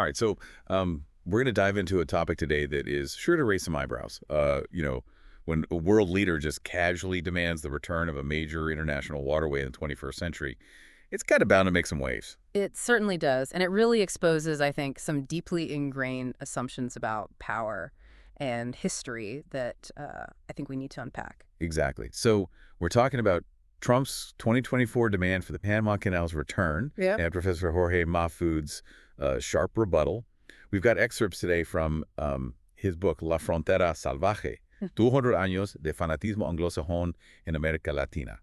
All right, so we're going to dive into a topic today that is sure to raise some eyebrows. When a world leader just casually demands the return of a major international waterway in the 21st century, it's kind of bound to make some waves. It certainly does, and it really exposes, I think, some deeply ingrained assumptions about power and history that I think we need to unpack. Exactly. So we're talking about Trump's 2024 demand for the Panama Canal's return Yep. and Professor Jorge Mahfoud's sharp rebuttal. We've got excerpts today from his book La Frontera Salvaje, 200 años de fanatismo anglosajón en América Latina,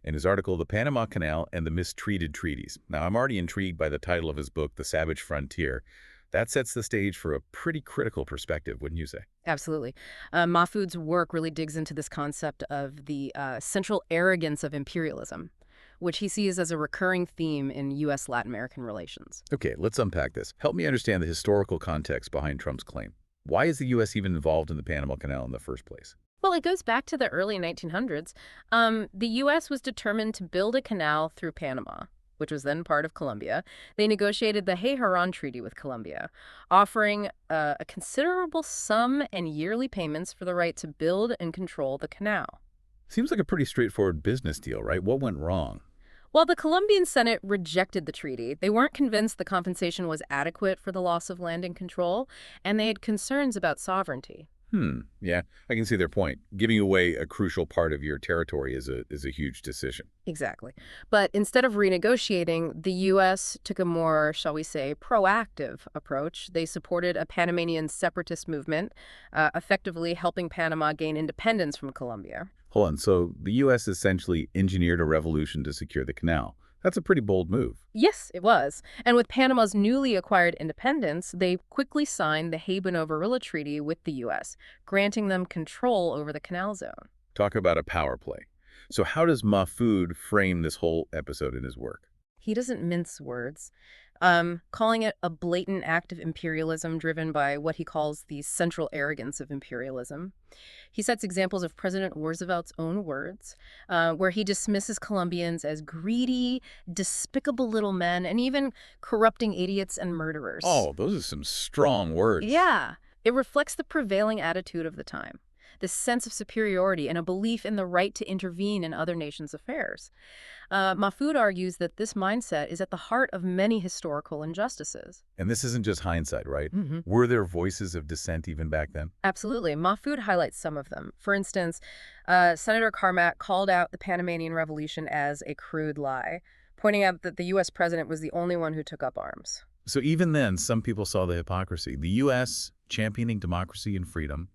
and his article The Panama Canal and the Mistreated Treaties. Now, I'm already intrigued by the title of his book, The Savage Frontier. That sets the stage for a pretty critical perspective, wouldn't you say? Absolutely. Mahfoud's work really digs into this concept of the central arrogance of imperialism, which he sees as a recurring theme in U.S. Latin American relations. Okay, let's unpack this. Help me understand the historical context behind Trump's claim. Why is the U.S. even involved in the Panama Canal in the first place? Well, it goes back to the early 1900s. The U.S. was determined to build a canal through Panama, which was then part of Colombia. They negotiated the Hey-Haron Treaty with Colombia, offering a considerable sum and yearly payments for the right to build and control the canal. Seems like a pretty straightforward business deal, right? What went wrong? While the Colombian Senate rejected the treaty, they weren't convinced the compensation was adequate for the loss of land and control, and they had concerns about sovereignty. Yeah, I can see their point. Giving away a crucial part of your territory is a huge decision. Exactly. But instead of renegotiating, the U.S. took a more, shall we say, proactive approach. They supported a Panamanian separatist movement, effectively helping Panama gain independence from Colombia. Hold on, so the U.S. essentially engineered a revolution to secure the canal. That's a pretty bold move. Yes, it was. And with Panama's newly acquired independence, they quickly signed the Hay-Bonova Treaty with the U.S., granting them control over the canal zone. Talk about a power play. So how does Mahfoud frame this whole episode in his work? He doesn't mince words, calling it a blatant act of imperialism driven by what he calls the central arrogance of imperialism. He sets examples of President Roosevelt's own words, where he dismisses Colombians as greedy, despicable little men, and even corrupting idiots and murderers. Oh, those are some strong words. Yeah, it reflects the prevailing attitude of the time, this sense of superiority and a belief in the right to intervene in other nations' affairs. Mahfoud argues that this mindset is at the heart of many historical injustices. And this isn't just hindsight, right? Mm-hmm. Were there voices of dissent even back then? Absolutely. Mahfoud highlights some of them. For instance, Senator Carmack called out the Panamanian Revolution as a crude lie, pointing out that the U.S. president was the only one who took up arms. So even then, some people saw the hypocrisy. The U.S., championing democracy and freedom,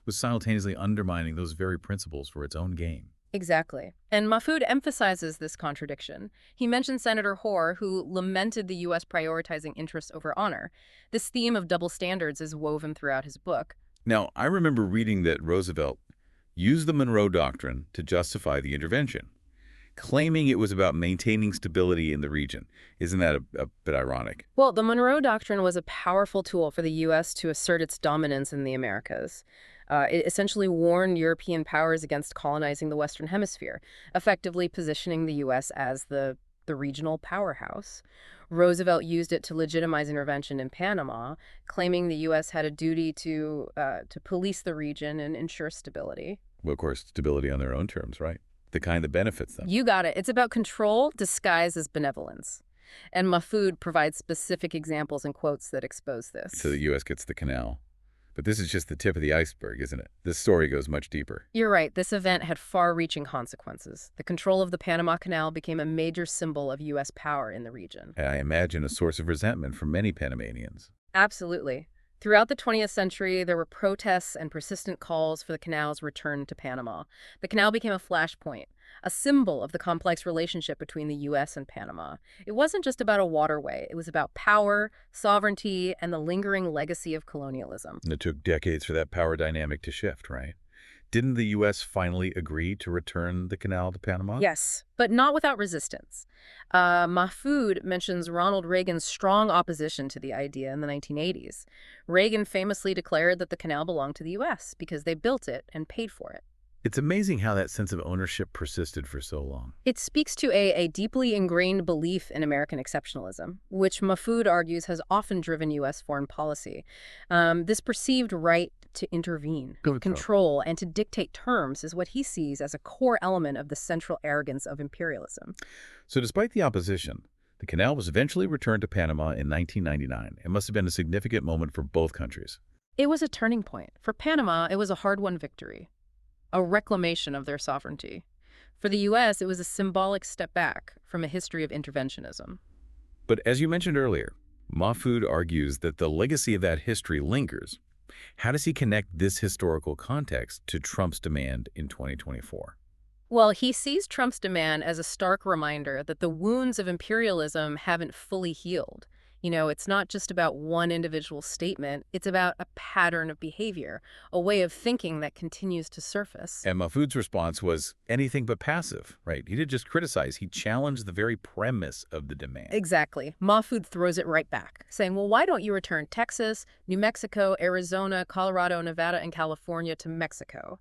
was simultaneously undermining those very principles for its own gain. Exactly. And Mahfoud emphasizes this contradiction. He mentions Senator Hoare, who lamented the U.S. prioritizing interest over honor. This theme of double standards is woven throughout his book. Now, I remember reading that Roosevelt used the Monroe Doctrine to justify the intervention, claiming it was about maintaining stability in the region. Isn't that a bit ironic? Well, the Monroe Doctrine was a powerful tool for the U.S. to assert its dominance in the Americas. It essentially warned European powers against colonizing the Western Hemisphere, effectively positioning the U.S. as the regional powerhouse. Roosevelt used it to legitimize intervention in Panama, claiming the U.S. had a duty to police the region and ensure stability. Well, of course, stability on their own terms, right? The kind that benefits them. You got it. It's about control disguised as benevolence. And Mahfoud provides specific examples and quotes that expose this. So the U.S. gets the canal. But this is just the tip of the iceberg, isn't it? This story goes much deeper. You're right. This event had far-reaching consequences. The control of the Panama Canal became a major symbol of U.S. power in the region. And I imagine a source of resentment for many Panamanians. Absolutely. Throughout the 20th century, there were protests and persistent calls for the canal's return to Panama. The canal became a flashpoint, a symbol of the complex relationship between the U.S. and Panama. It wasn't just about a waterway. It was about power, sovereignty, and the lingering legacy of colonialism. And it took decades for that power dynamic to shift, right? Didn't the U.S. finally agree to return the canal to Panama? Yes, but not without resistance. Mahfoud mentions Ronald Reagan's strong opposition to the idea in the 1980s. Reagan famously declared that the canal belonged to the U.S. because they built it and paid for it. It's amazing how that sense of ownership persisted for so long. It speaks to a deeply ingrained belief in American exceptionalism, which Mahfoud argues has often driven U.S. foreign policy. This perceived right to intervene, control, and to dictate terms is what he sees as a core element of the central arrogance of imperialism. So despite the opposition, the canal was eventually returned to Panama in 1999. It must have been a significant moment for both countries. It was a turning point. For Panama, it was a hard-won victory, a reclamation of their sovereignty. For the U.S., it was a symbolic step back from a history of interventionism. But as you mentioned earlier, Mahfoud argues that the legacy of that history lingers. How does he connect this historical context to Trump's demand in 2024? Well, he sees Trump's demand as a stark reminder that the wounds of imperialism haven't fully healed. It's not just about one individual statement. It's about a pattern of behavior, a way of thinking that continues to surface. And Mahfoud's response was anything but passive, right? He didn't just criticize, he challenged the very premise of the demand. Exactly. Mahfoud throws it right back, saying, well, why don't you return Texas, New Mexico, Arizona, Colorado, Nevada, and California to Mexico?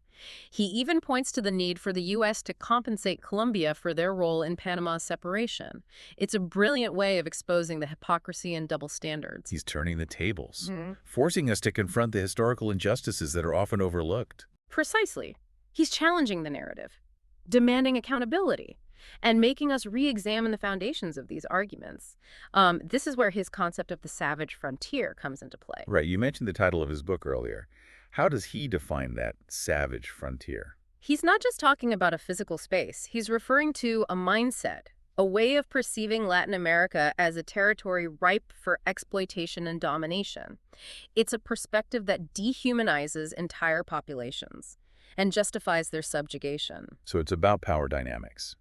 He even points to the need for the U.S. to compensate Colombia for their role in Panama's separation. It's a brilliant way of exposing the hypocrisy and double standards. He's turning the tables, forcing us to confront the historical injustices that are often overlooked. Precisely. He's challenging the narrative, demanding accountability, and making us re-examine the foundations of these arguments. This is where his concept of the savage frontier comes into play. Right, you mentioned the title of his book earlier. How does he define that savage frontier? He's not just talking about a physical space. He's referring to a mindset, a way of perceiving Latin America as a territory ripe for exploitation and domination. It's a perspective that dehumanizes entire populations and justifies their subjugation. So it's about power dynamics,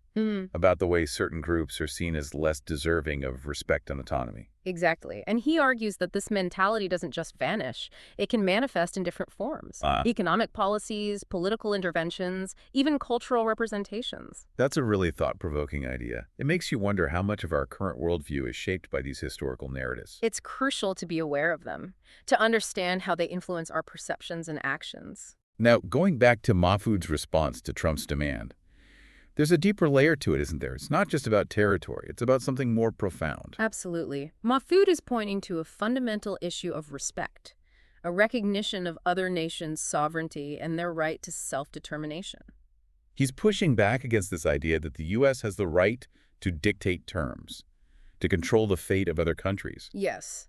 about the way certain groups are seen as less deserving of respect and autonomy. Exactly. And he argues that this mentality doesn't just vanish. It can manifest in different forms. Economic policies, political interventions, even cultural representations. That's a really thought-provoking idea. It makes you wonder how much of our current worldview is shaped by these historical narratives. It's crucial to be aware of them, to understand how they influence our perceptions and actions. Now, going back to Mahfoud's response to Trump's demand, there's a deeper layer to it, isn't there? It's not just about territory. It's about something more profound. Absolutely. Mahfoud is pointing to a fundamental issue of respect, a recognition of other nations' sovereignty and their right to self-determination. He's pushing back against this idea that the U.S. has the right to dictate terms, to control the fate of other countries. Yes.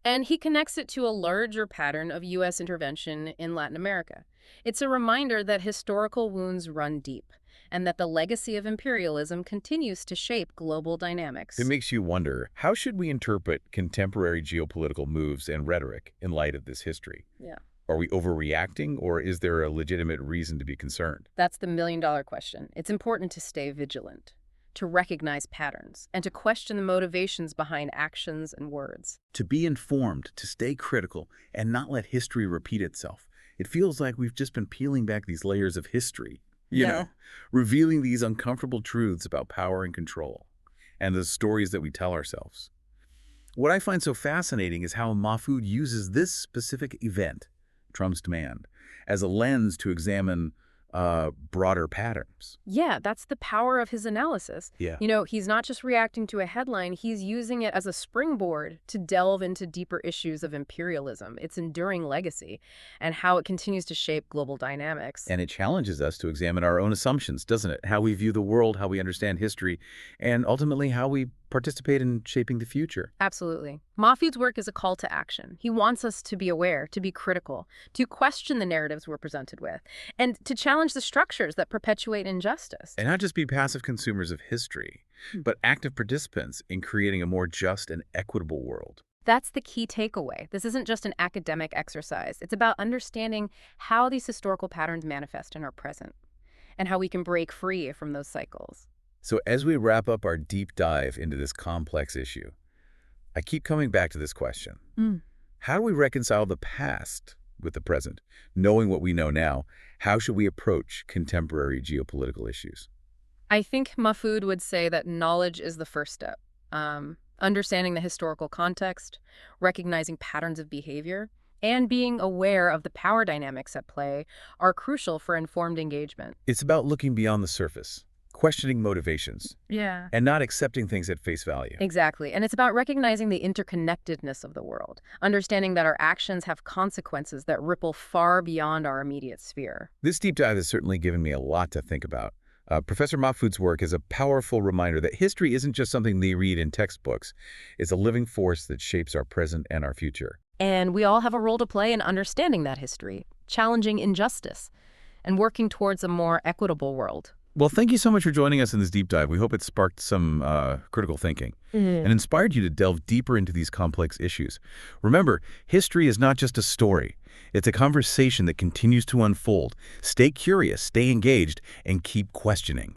And he connects it to a larger pattern of U.S. intervention in Latin America. It's a reminder that historical wounds run deep, and that the legacy of imperialism continues to shape global dynamics. It makes you wonder, how should we interpret contemporary geopolitical moves and rhetoric in light of this history? Yeah. Are we overreacting, or is there a legitimate reason to be concerned? That's the million-dollar question. It's important to stay vigilant, to recognize patterns, and to question the motivations behind actions and words. To be informed, to stay critical, and not let history repeat itself. It feels like we've just been peeling back these layers of history, revealing these uncomfortable truths about power and control, and the stories that we tell ourselves. What I find so fascinating is how Mahfoud uses this specific event, Trump's demand, as a lens to examine broader patterns. Yeah, that's the power of his analysis. Yeah. He's not just reacting to a headline, he's using it as a springboard to delve into deeper issues of imperialism, its enduring legacy, and how it continues to shape global dynamics. And it challenges us to examine our own assumptions, doesn't it? How we view the world, how we understand history, and ultimately how we participate in shaping the future. Absolutely. Mahfoud's work is a call to action. He wants us to be aware, to be critical, to question the narratives we're presented with, and to challenge the structures that perpetuate injustice. And not just be passive consumers of history, but active participants in creating a more just and equitable world. That's the key takeaway. This isn't just an academic exercise. It's about understanding how these historical patterns manifest in our present, and how we can break free from those cycles. So as we wrap up our deep dive into this complex issue, I keep coming back to this question. How do we reconcile the past with the present? Knowing what we know now, how should we approach contemporary geopolitical issues? I think Mahfoud would say that knowledge is the first step. Understanding the historical context, recognizing patterns of behavior, and being aware of the power dynamics at play are crucial for informed engagement. It's about looking beyond the surface, questioning motivations, Yeah. and not accepting things at face value. Exactly. And it's about recognizing the interconnectedness of the world, understanding that our actions have consequences that ripple far beyond our immediate sphere. This deep dive has certainly given me a lot to think about. Professor Mahfoud's work is a powerful reminder that history isn't just something they read in textbooks. It's a living force that shapes our present and our future. And we all have a role to play in understanding that history, challenging injustice, and working towards a more equitable world. Well, thank you so much for joining us in this deep dive. We hope it sparked some critical thinking and inspired you to delve deeper into these complex issues. Remember, history is not just a story. It's a conversation that continues to unfold. Stay curious, stay engaged, and keep questioning.